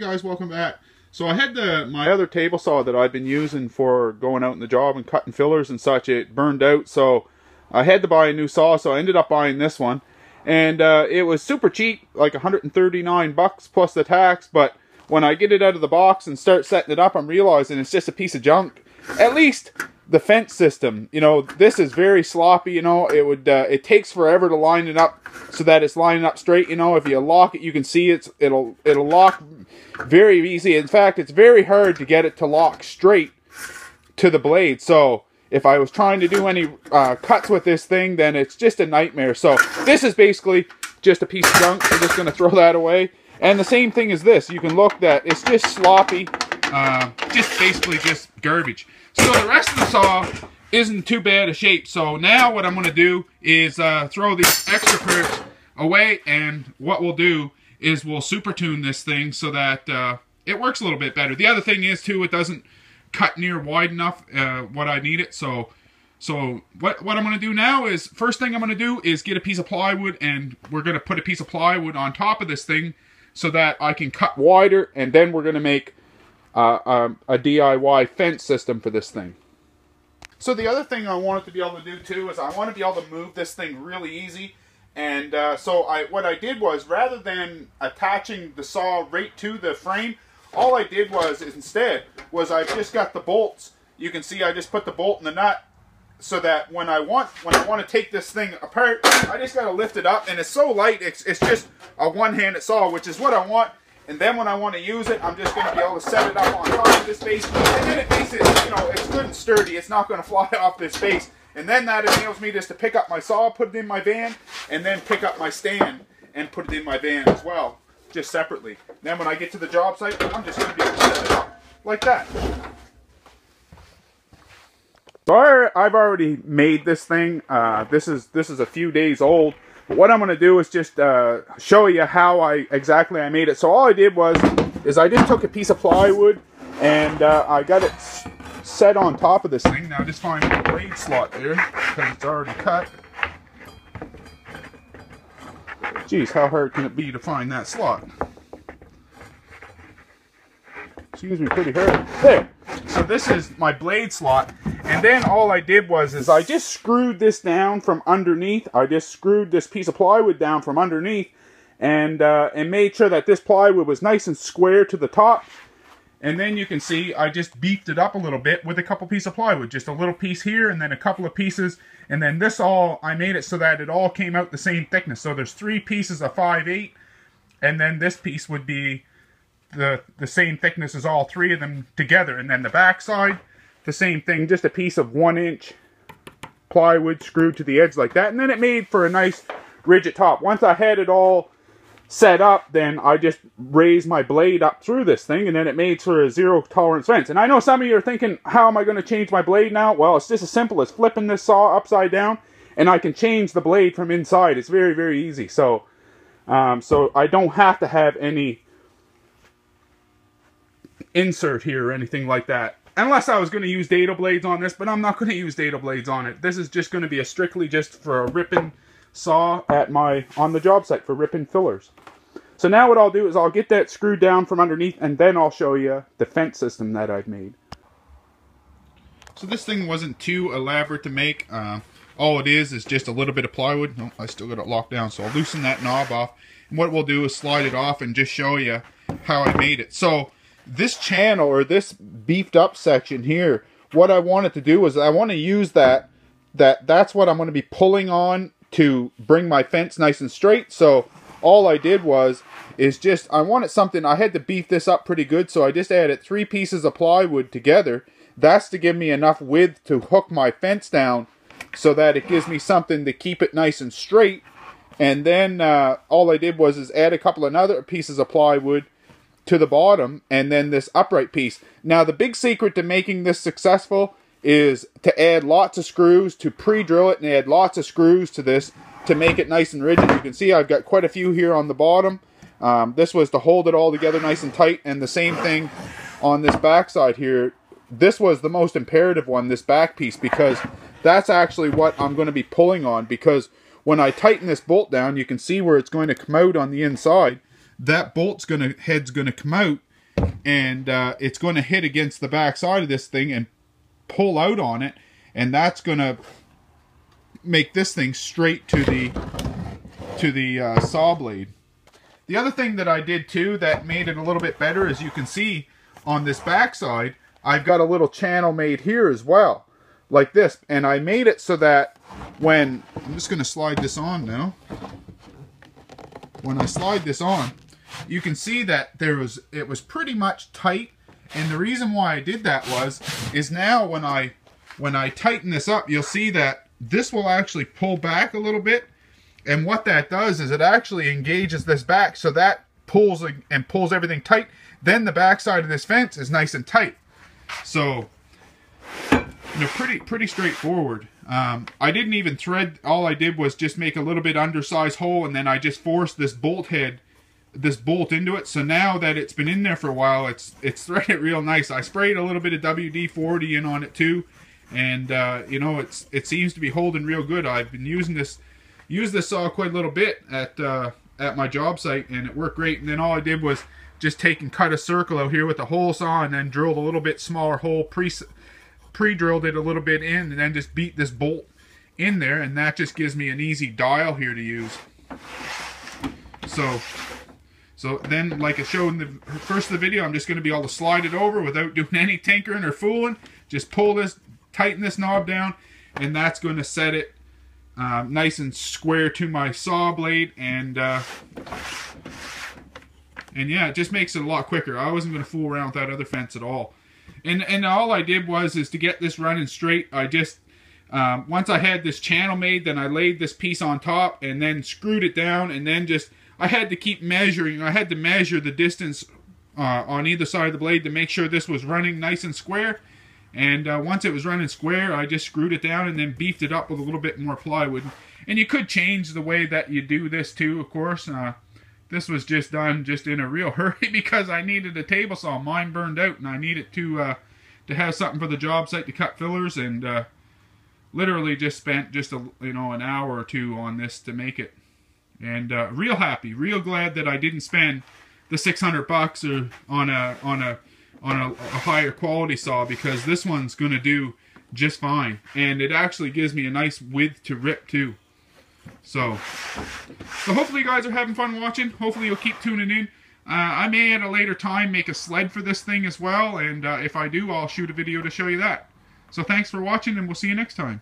guys, welcome back. So I had my other table saw that I've been using for going out in the job and cutting fillers and such. It burned out, so I had to buy a new saw, so I ended up buying this one. And it was super cheap, like 139 bucks plus the tax, but when I get it out of the box and start setting it up, I'm realizing it's just a piece of junk. At least the fence system, you know, this is very sloppy, you know. It takes forever to line it up so that it's lining up straight, you know. If you lock it, you can see it'll lock very easy. In fact, it's very hard to get it to lock straight to the blade. So if I was trying to do any cuts with this thing, then it's just a nightmare. So this is basically just a piece of junk. I'm just going to throw that away. And the same thing as this. You can look that it's just sloppy, just basically just garbage. So the rest of the saw isn't too bad a shape. So now what I'm going to do is throw these extra parts away, and what we'll do is we'll super tune this thing so that it works a little bit better. The other thing is too, it doesn't cut near wide enough what I need it. So what I'm going to do now is, first thing I'm going to do is get a piece of plywood, and we're going to put a piece of plywood on top of this thing so that I can cut wider, and then we're going to make a DIY fence system for this thing. So the other thing I wanted to be able to do too is I want to be able to move this thing really easy. And so what I did was, rather than attaching the saw right to the frame, all I did was instead was I just got the bolts. You can see I just put the bolt in the nut, so that when I want to take this thing apart, I just got to lift it up, and it's so light, it's just a one-handed saw, which is what I want. And then when I want to use it, I'm just going to be able to set it up on top of this base, and then it makes it, you know, it's good and sturdy. It's not going to fly off this base. And then that enables me just to pick up my saw, put it in my van, and then pick up my stand and put it in my van as well, just separately. Then when I get to the job site, I'm just going to be able to set it up like that. So I've already made this thing. This is a few days old. But what I'm going to do is just show you how exactly I made it. So all I did is I just took a piece of plywood and I got it set on top of this thing. Now just find the blade slot there because it's already cut. Geez, how hard can it be to find that slot? Excuse me, pretty hard. There. So this is my blade slot, and then all I did was I just screwed this down from underneath. I just screwed this piece of plywood down from underneath, and made sure that this plywood was nice and square to the top. And then you can see I just beefed it up a little bit with a couple pieces of plywood, just a little piece here, and then a couple of pieces, and then this all I made it so that it all came out the same thickness. So there's 3 pieces of 5/8, and then this piece would be the same thickness as all 3 of them together. And then the back side, the same thing, just a piece of 1-inch plywood screwed to the edge like that. And then it made for a nice rigid top. Once I had it all set up, then I just raised my blade up through this thing, and then it made for a 0 tolerance fence. And I know some of you are thinking, how am I going to change my blade now? Well, it's just as simple as flipping this saw upside down, and I can change the blade from inside. It's very, very easy. So I don't have to have any insert here or anything like that, unless I was going to use dado blades on this, but I'm not going to use dado blades on it. This is just going to be strictly just for a ripping saw on the job site for ripping fillers. So now what I'll do is I'll get that screwed down from underneath, and then I'll show you the fence system that I've made. So this thing wasn't too elaborate to make. All it is just a little bit of plywood. No, I still got it locked down, so I'll loosen that knob off. And what we'll do is slide it off and just show you how I made it. So this channel, or this beefed up section here, what I wanted to do is I want to use that's what I'm going to be pulling on to bring my fence nice and straight. So all I did I wanted something, I had to beef this up pretty good, so I just added 3 pieces of plywood together. That's to give me enough width to hook my fence down so that it gives me something to keep it nice and straight. And then all I did was add a couple of other pieces of plywood to the bottom, and then this upright piece. Now the big secret to making this successful is to add lots of screws, to pre-drill it and add lots of screws to this to make it nice and rigid. You can see I've got quite a few here on the bottom. This was to hold it all together nice and tight, and the same thing on this back side here. This was the most imperative one, this back piece, because that's actually what I'm going to be pulling on, because when I tighten this bolt down, you can see where it's going to come out on the inside. That head's going to come out, and it's going to hit against the back side of this thing and pull out on it, and that's going to make this thing straight to the saw blade. The other thing that I did too that made it a little bit better, as you can see on this back side, I've got a little channel made here as well, like this, and I made it so that when, I'm just going to slide this on now, when I slide this on, you can see that it was pretty much tight, and the reason why I did that is now when I tighten this up, you'll see that this will actually pull back a little bit, and what that does is it actually engages this back, so that pulls and pulls everything tight. Then the back side of this fence is nice and tight. So, you know, pretty straightforward. I didn't even thread. All I did was just make a little bit undersized hole, and then I just forced this bolt into it. So now that it's been in there for a while, it's threaded real nice. I sprayed a little bit of WD-40 in on it too, and you know, it seems to be holding real good. I've been using this saw quite a little bit at my job site, and it worked great. And then all I did was just take and cut a circle out here with a hole saw, and then drilled a little bit smaller hole, pre-drilled it a little bit in, and then just beat this bolt in there, and that just gives me an easy dial here to use. So then, like I showed in the first of the video, I'm just going to be able to slide it over without doing any tinkering or fooling. Just pull this, tighten this knob down, and that's going to set it nice and square to my saw blade, and yeah, it just makes it a lot quicker. I wasn't going to fool around with that other fence at all. And all I did is to get this running straight, I just, once I had this channel made, then I laid this piece on top and then screwed it down, and then just, I had to keep measuring. I had to measure the distance on either side of the blade to make sure this was running nice and square. And once it was running square, I just screwed it down and then beefed it up with a little bit more plywood. And you could change the way that you do this too, of course. This was just done just in a real hurry because I needed a table saw. Mine burned out, and I needed to have something for the job site to cut fillers, and literally just spent just an hour or two on this to make it. And real happy, real glad that I didn't spend the $600 or on a higher quality saw, because this one's going to do just fine, and it actually gives me a nice width to rip too. So hopefully you guys are having fun watching. Hopefully you'll keep tuning in. I may at a later time make a sled for this thing as well, and if I do, I'll shoot a video to show you that. So thanks for watching, and we'll see you next time.